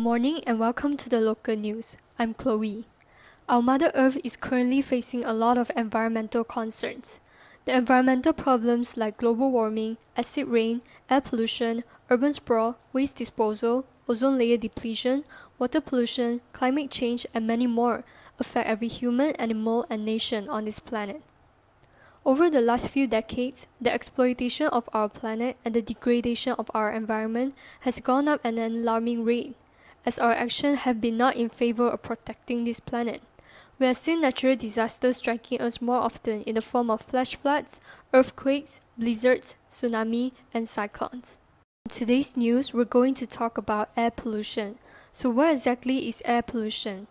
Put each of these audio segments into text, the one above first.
morning and welcome to the local news. I'm Chloe. Our Mother Earth is currently facing a lot of environmental concerns. The environmental problems like global warming, acid rain, air pollution, urban sprawl, waste disposal, ozone layer depletion, water pollution, climate change, and many more affect every human, animal, and nation on this planet. Over the last few decades, the exploitation of our planet and the degradation of our environment has gone up at an alarming rate, as our actions have been not in favor of protecting this planet. We are seeing natural disasters striking us more often in the form of flash floods, earthquakes, blizzards, tsunami, and cyclones. In today's news, we're going to talk about air pollution. So what exactly is air pollution?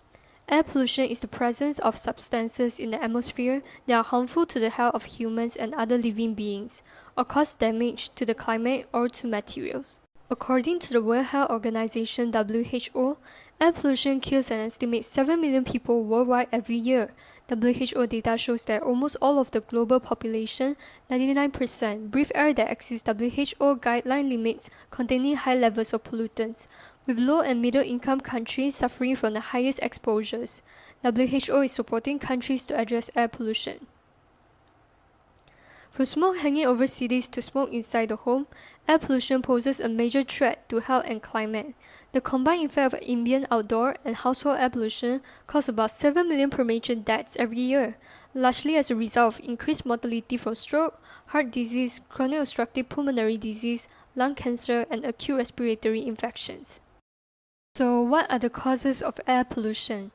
Air pollution is the presence of substances in the atmosphere that are harmful to the health of humans and other living beings, or cause damage to the climate or to materials. According to the World Health Organization WHO, air pollution kills an estimated 7 million people worldwide every year. WHO data shows that almost all of the global population, 99%, breathe air that exceeds WHO guideline limits containing high levels of pollutants, with low and middle income countries suffering from the highest exposures. WHO is supporting countries to address air pollution. From smoke hanging over cities to smoke inside the home, air pollution poses a major threat to health and climate. The combined effect of ambient outdoor and household air pollution causes about 7 million premature deaths every year, largely as a result of increased mortality from stroke, heart disease, chronic obstructive pulmonary disease, lung cancer, and acute respiratory infections. So, what are the causes of air pollution?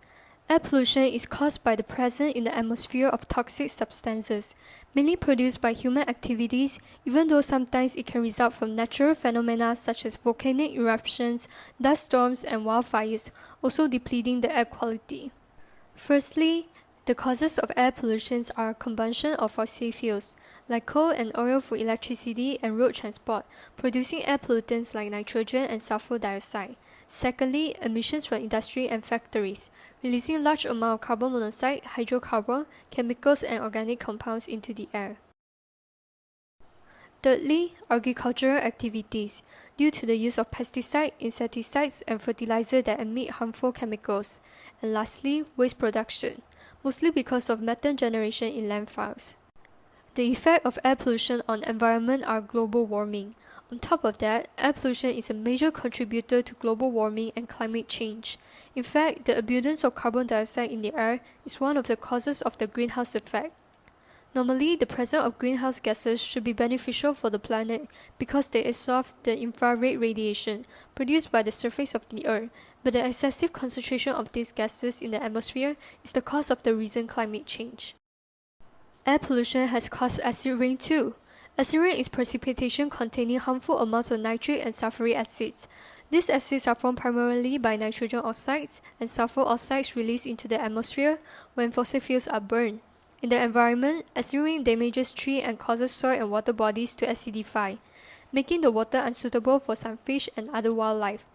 Air pollution is caused by the presence in the atmosphere of toxic substances, mainly produced by human activities, even though sometimes it can result from natural phenomena such as volcanic eruptions, dust storms, and wildfires, also depleting the air quality. Firstly, the causes of air pollution are combustion of fossil fuels, like coal and oil for electricity and road transport, producing air pollutants like nitrogen and sulfur dioxide. Secondly, emissions from industry and factories, releasing large amounts of carbon monoxide, hydrocarbon, chemicals, and organic compounds into the air. Thirdly, agricultural activities, due to the use of pesticides, insecticides, and fertilizers that emit harmful chemicals. And lastly, waste production, mostly because of methane generation in landfills. The effect of air pollution on the environment are global warming. On top of that, air pollution is a major contributor to global warming and climate change. In fact, the abundance of carbon dioxide in the air is one of the causes of the greenhouse effect. Normally, the presence of greenhouse gases should be beneficial for the planet because they absorb the infrared radiation produced by the surface of the Earth, but the excessive concentration of these gases in the atmosphere is the cause of the recent climate change. Air pollution has caused acid rain too. Acid rain is precipitation containing harmful amounts of nitric and sulfuric acids. These acids are formed primarily by nitrogen oxides and sulfur oxides released into the atmosphere when fossil fuels are burned. In the environment, acid rain damages trees and causes soil and water bodies to acidify, making the water unsuitable for some fish and other wildlife.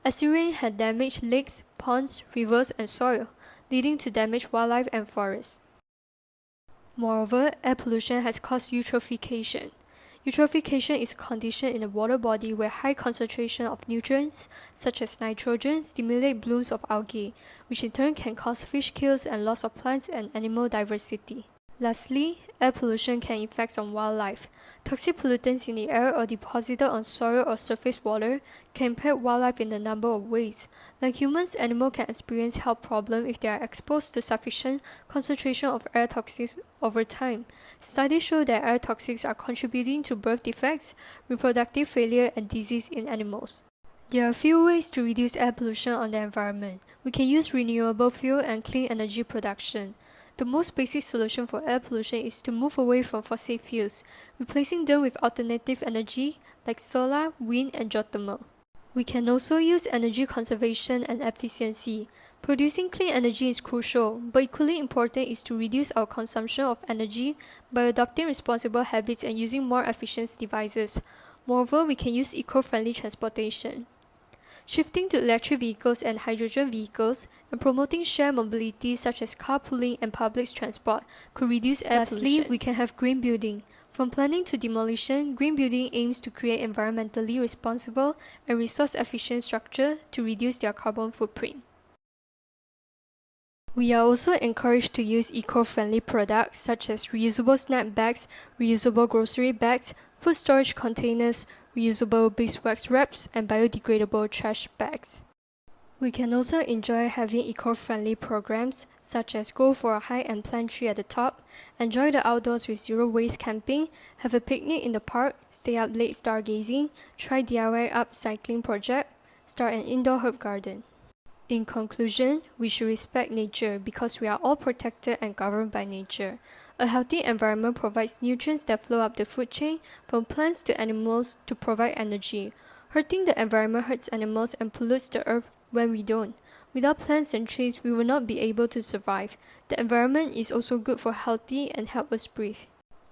Acid rain has damaged lakes, ponds, rivers, and soil, leading to damaged wildlife and forests. Moreover, air pollution has caused eutrophication. Eutrophication is a condition in the water body where high concentration of nutrients, such as nitrogen, stimulate blooms of algae, which in turn can cause fish kills and loss of plants and animal diversity. Lastly, air pollution can affect on wildlife. Toxic pollutants in the air or deposited on soil or surface water can impact wildlife in a number of ways. Like humans, animals can experience health problems if they are exposed to sufficient concentration of air toxins over time. Studies show that air toxins are contributing to birth defects, reproductive failure, and disease in animals. There are a few ways to reduce air pollution on the environment. We can use renewable fuel and clean energy production. The most basic solution for air pollution is to move away from fossil fuels, replacing them with alternative energy like solar, wind, and geothermal. We can also use energy conservation and efficiency. Producing clean energy is crucial, but equally important is to reduce our consumption of energy by adopting responsible habits and using more efficient devices. Moreover, we can use eco-friendly transportation. Shifting to electric vehicles and hydrogen vehicles, and promoting shared mobility such as carpooling and public transport could reduce air pollution. Lastly, we can have green building. From planning to demolition, green building aims to create environmentally responsible and resource-efficient structure to reduce their carbon footprint. We are also encouraged to use eco-friendly products such as reusable snack bags, reusable grocery bags, food storage containers, reusable beeswax wraps, and biodegradable trash bags. We can also enjoy having eco-friendly programs such as go for a hike and plant tree at the top, enjoy the outdoors with zero-waste camping, have a picnic in the park, stay up late stargazing, try DIY upcycling project, start an indoor herb garden. In conclusion, we should respect nature because we are all protected and governed by nature. A healthy environment provides nutrients that flow up the food chain from plants to animals to provide energy. Hurting the environment hurts animals and pollutes the earth when we don't. Without plants and trees, we will not be able to survive. The environment is also good for healthy and help us breathe.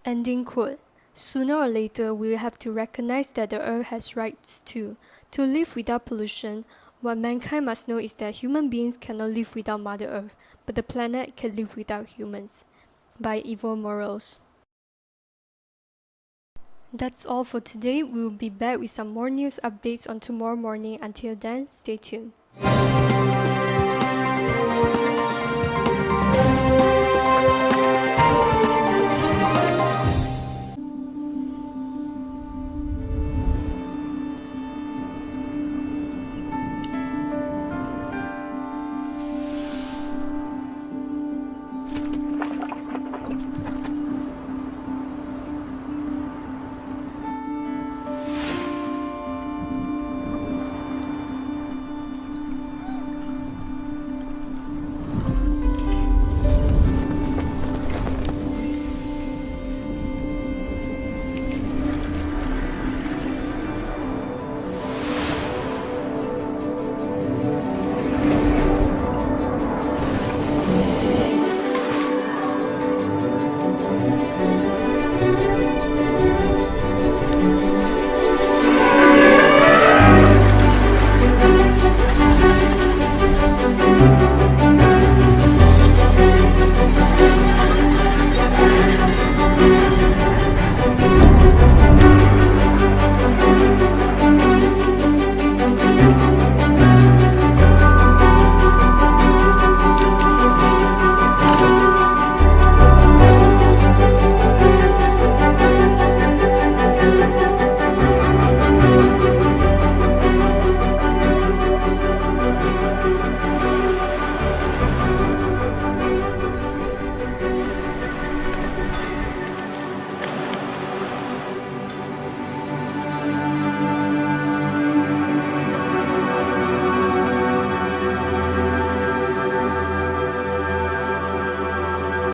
Ending quote. Sooner or later, we will have to recognize that the earth has rights too. To live without pollution, what mankind must know is that human beings cannot live without Mother Earth, but the planet can live without humans. By Evil Morals. That's all for today. We will be back with some more news updates on tomorrow morning. Until then, stay tuned.